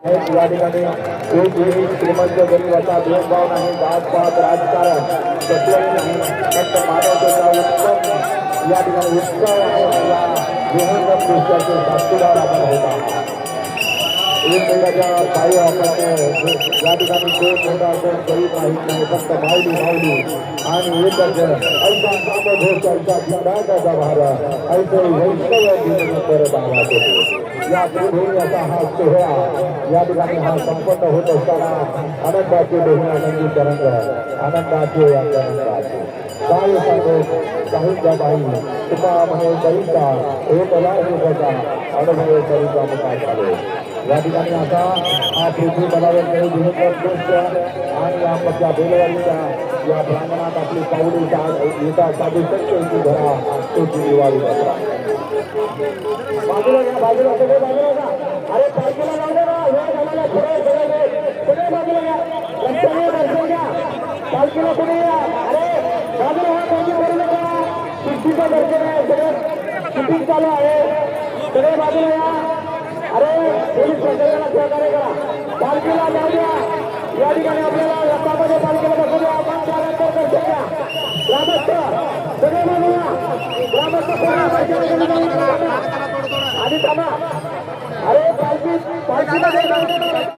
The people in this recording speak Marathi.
या ठिकाणी कोणीही श्रीमंत गरीबाचा भेदभाव नाही, जातपात राजकारण कसलंही नाही, फक्त मानवतेचा उत्तम या ठिकाणी उत्सव आहे. या विहंगम दृश्याचे साक्षीदार आपण होत आहात. एकमेकाच्या पायी आपण या ठिकाणी कोण मोठा कोण गरीब माहीत नाही, फक्त माऊली माऊली आणि एकच ऐसा सामोघोष ऐसा जिंदाचा भारा ऐसे वैष्णव दिनकर बाळा होते. या त्रिभुवनी असा हा सोहळा या ठिकाणी हा संपन्न होत असताना आनंदाचे दोन्ही आनंदी तरंग आनंदाचे आनंदाचे काय सांगो साहित्या बाई तुका म्हणे कविता एक लाखचा अनुभव कविता मुका झाले. या ठिकाणी आता हा पृथ्वी तलावर काही दृश्य आणि आपल्या बेलवाडीच्या या प्रांगणात आपली पाऊली येता साधू शकते घरा तोची दिवाळी दसरा बाजूला घ्या, बाजूला सगळे बाजूला घ्या. अरे पालखीला लावले ना वेळ झालेला पुढे बाजूला घ्या, लक्षणीय दर्शन घ्या. पालखीला पुढे या. अरे बाजूला हा पालखी करू नका. शिस्तीचं दर्शन आहे, सगळं शूटिंग चालू आहे, सगळे बाजूला या. अरे पोलीस प्रशासनाला सहकार्य करा. पालखीला जाऊ द्या. या ठिकाणी आपल्याला रस्त्यामध्ये पालखीला बसू द्या. आपण त्यानंतर दर्शन घ्या. ग्रामस्थ सगळे बाजूला, ग्रामस्थ आधी थांबा. अरे पालखी